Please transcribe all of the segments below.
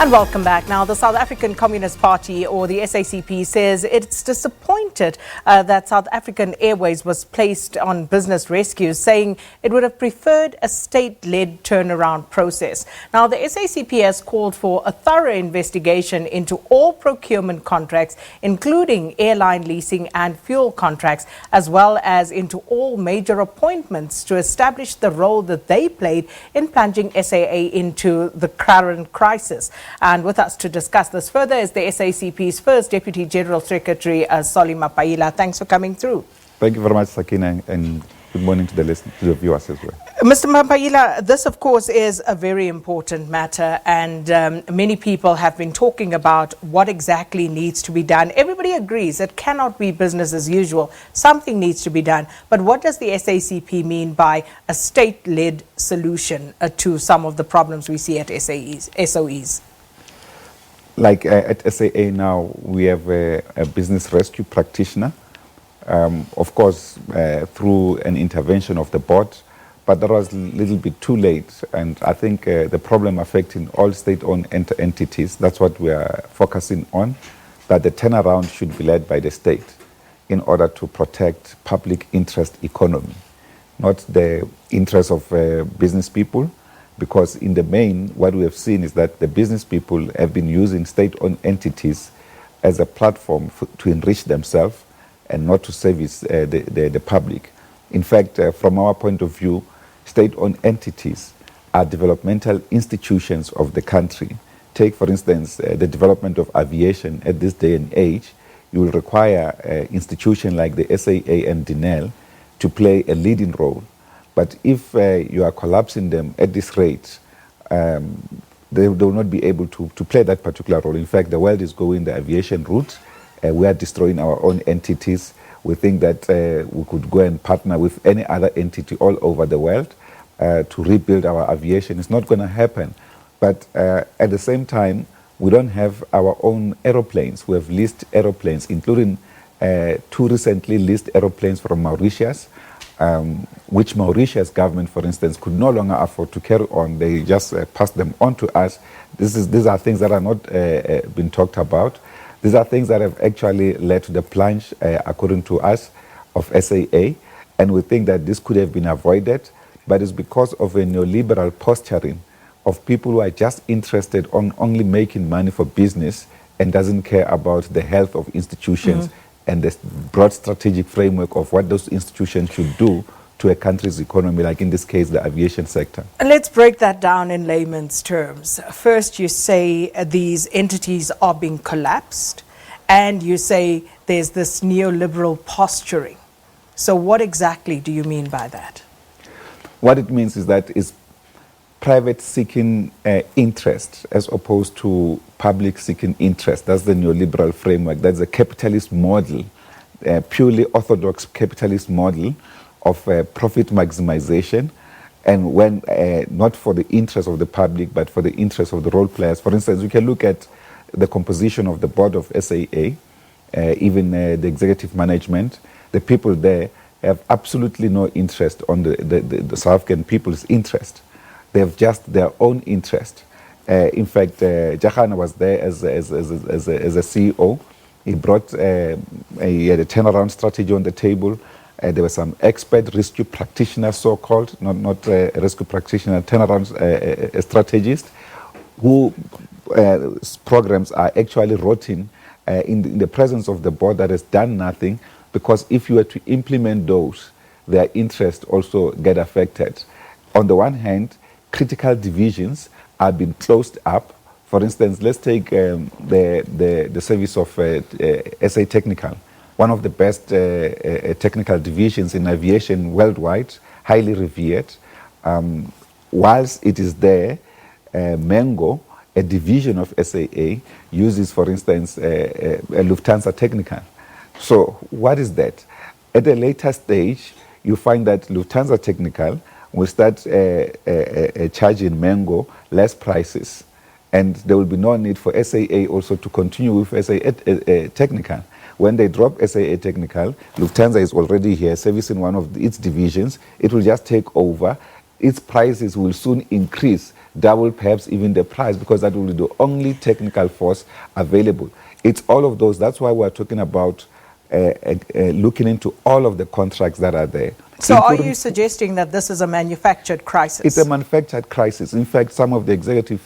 And welcome back. Now, the South African Communist Party, or the SACP, says it's disappointed that South African Airways was placed on business rescue, saying it would have preferred a state-led turnaround process. Now, the SACP has called for a thorough investigation into all procurement contracts, including airline leasing and fuel contracts, as well as into all major appointments to establish the role that they played in plunging SAA into the current crisis. And with us to discuss this further is the SACP's first Deputy General Secretary, Mapaila. Thanks for coming through. Thank you very much, Sakina, and good morning to the viewers as well. Mr. Mapaila, this, of course, is a very important matter, and many people have been talking about what exactly needs to be done. Everybody agrees it cannot be business as usual. Something needs to be done. But what does the SACP mean by a state-led solution to some of the problems we see at SOEs? Like at SAA now, we have a business rescue practitioner, of course, through an intervention of the board, but that was a little bit too late. And I think the problem affecting all state-owned entities, that's what we are focusing on, that the turnaround should be led by the state in order to protect public interest economy, not the interest of business people. Because in the main, what we have seen is that the business people have been using state-owned entities as a platform to enrich themselves and not to service the public. In fact, from our point of view, state-owned entities are developmental institutions of the country. Take, for instance, the development of aviation at this day and age. You will require an institution like the SAA and DINEL to play a leading role. But if you are collapsing them at this rate, they will not be able to play that particular role. In fact, the world is going the aviation route. We are destroying our own entities. We think that we could go and partner with any other entity all over the world to rebuild our aviation. It's not going to happen. But at the same time, we don't have our own aeroplanes. We have leased aeroplanes, including two recently leased aeroplanes from Mauritius, which Mauritius government, for instance, could no longer afford to carry on. They just passed them on to us. These are things that are not been talked about. These are things that have actually led to the plunge, according to us, of SAA. And we think that this could have been avoided, but it's because of a neoliberal posturing of people who are just interested on only making money for business and doesn't care about the health of institutions and the broad strategic framework of what those institutions should do to a country's economy, like in this case, the aviation sector. Let's break that down in layman's terms. First, you say these entities are being collapsed, and you say there's this neoliberal posturing. So what exactly do you mean by that? What it means is that it's private seeking interest as opposed to public seeking interest. That's the neoliberal framework. That's a capitalist model, purely orthodox capitalist model of profit maximization, and when not for the interest of the public, but for the interest of the role players. For instance, we can look at the composition of the board of SAA, even the executive management. The people there have absolutely no interest on the South African people's interest. They have just their own interest. In fact, Jahana was there as a CEO. He brought he had a turnaround strategy on the table. There were some expert rescue practitioners, so-called, not rescue practitioner, turnaround strategists, who programs are actually rotting in the presence of the board that has done nothing, because if you were to implement those, their interests also get affected. On the one hand, critical divisions are being closed up. For instance, let's take the service of SA Technical, one of the best technical divisions in aviation worldwide, highly revered. Whilst it is there, Mango, a division of SAA, uses, for instance, a Lufthansa Technical. So what is that? At a later stage, you find that Lufthansa Technical will start charging Mango less prices, and there will be no need for SAA also to continue with SAA Technical. When they drop SAA Technical, Lufthansa is already here servicing one of its divisions. It will just take over. Its prices will soon increase double perhaps even the price, because that will be the only technical force available. It's all of those. That's why we're talking about looking into all of the contracts that are there. So are you suggesting that this is a manufactured crisis? It's a manufactured crisis. In fact, some of the executive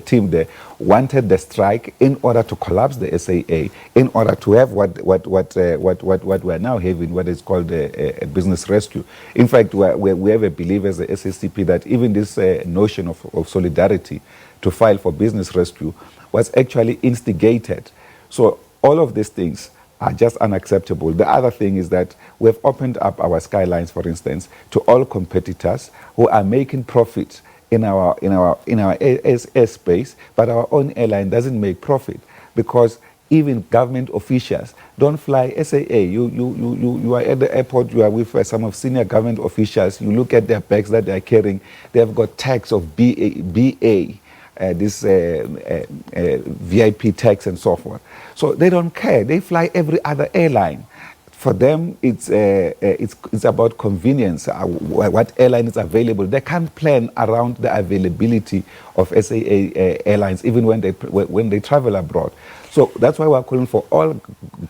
team there wanted the strike in order to collapse the SAA, in order to have what we're now having, what is called a business rescue. In fact, we have a belief as a SACP that even this notion of solidarity to file for business rescue was actually instigated. So all of these things are just unacceptable. The other thing is that we've opened up our skylines, for instance, to all competitors who are making profit in our airspace, but our own airline doesn't make profit because even government officials don't fly SAA. You are at the airport, you are with some of senior government officials, you look at their bags that they are carrying, they have got tags of BA, this VIP tax and so forth. So they don't care. They fly every other airline. For them, it's about convenience, what airline is available. They can't plan around the availability of SAA airlines, even when they travel abroad. So that's why we're calling for all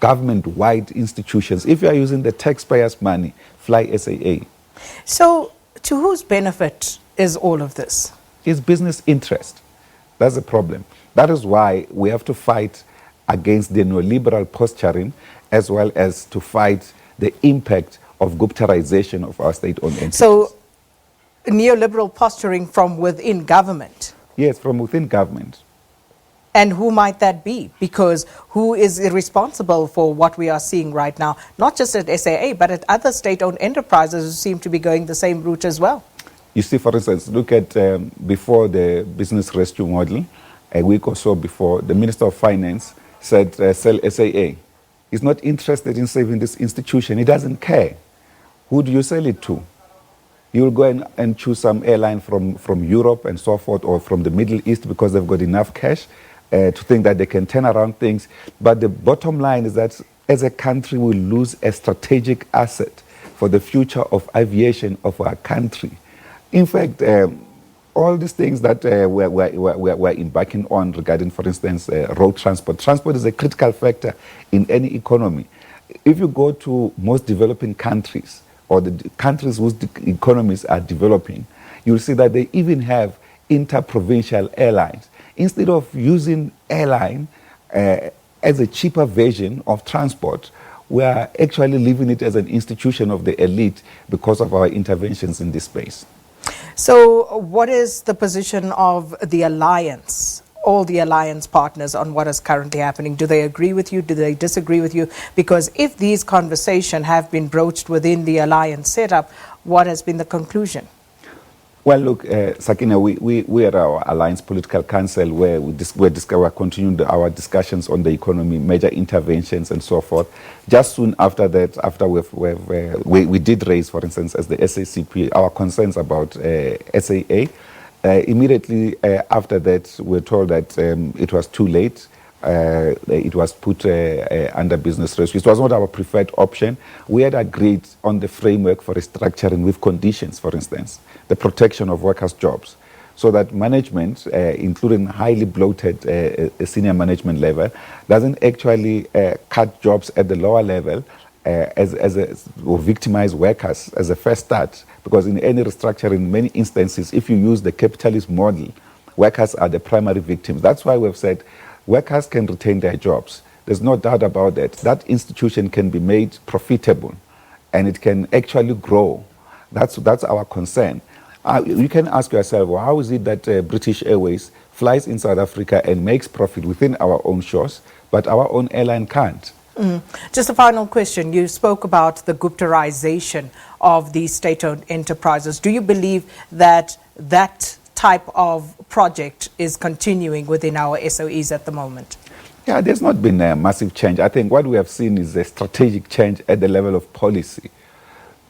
government-wide institutions. If you are using the taxpayers' money, fly SAA. So to whose benefit is all of this? It's business interest. That's the problem. That is why we have to fight against the neoliberal posturing, as well as to fight the impact of Guptaisation of our state-owned entities. So, neoliberal posturing from within government? Yes, from within government. And who might that be? Because who is responsible for what we are seeing right now, not just at SAA, but at other state-owned enterprises who seem to be going the same route as well? You see, for instance, look at before the business rescue model, a week or so before, the Minister of Finance said, sell SAA. He's not interested in saving this institution. He doesn't care. Who do you sell it to? You will go and choose some airline from Europe and so forth, or from the Middle East, because they've got enough cash to think that they can turn around things. But the bottom line is that as a country, we lose a strategic asset for the future of aviation of our country. In fact, all these things that we're embarking on regarding, for instance, road transport. Transport is a critical factor in any economy. If you go to most developing countries, or the countries whose economies are developing, you'll see that they even have interprovincial airlines. Instead of using airline as a cheaper version of transport, we are actually leaving it as an institution of the elite because of our interventions in this space. So what is the position of the alliance, all the alliance partners, on what is currently happening? Do they agree with you? Do they disagree with you? Because if these conversations have been broached within the alliance setup, what has been the conclusion? Well, look, Sakina, we at our Alliance Political Council, where we're continuing our discussions on the economy, major interventions and so forth. Just soon after that, after we did raise, for instance, as the SACP, our concerns about SAA. Immediately after that, we were told that it was too late. It was put under business rescue. It was not our preferred option. We had agreed on the framework for restructuring with conditions, for instance, the protection of workers' jobs, so that management, including highly bloated senior management level, doesn't actually cut jobs at the lower level or victimize workers as a first start. Because in any restructuring, in many instances, if you use the capitalist model, workers are the primary victims. That's why we've said workers can retain their jobs. There's no doubt about that. That institution can be made profitable and it can actually grow. That's our concern. You can ask yourself, well, how is it that British Airways flies in South Africa and makes profit within our own shores, but our own airline can't? Just a final question. You spoke about the Guptaisation of these state-owned enterprises. Do you believe that that type of project is continuing within our SOEs at the moment? Yeah, there's not been a massive change. I think what we have seen is a strategic change at the level of policy.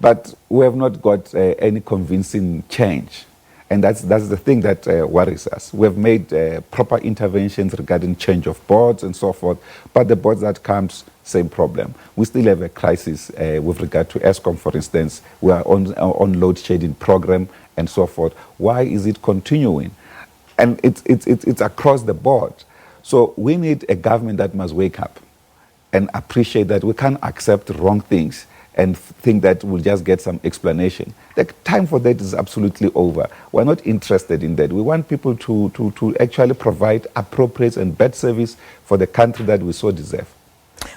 But we have not got any convincing change. And that's the thing that worries us. We have made proper interventions regarding change of boards and so forth, but the boards that comes, same problem. We still have a crisis with regard to ESCOM, for instance. We are on load shedding program and so forth. Why is it continuing? And it's across the board. So we need a government that must wake up and appreciate that we can't accept wrong things and think that we'll just get some explanation. The time for that is absolutely over. We're not interested in that. We want people to actually provide appropriate and better service for the country that we so deserve.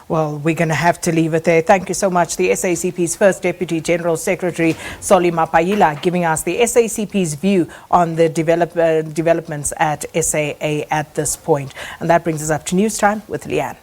Well, we're going to have to leave it there. Thank you so much. The SACP's first Deputy General Secretary, Solly Mapaila, giving us the SACP's view on the developments at SAA at this point. And that brings us up to news time with Leanne.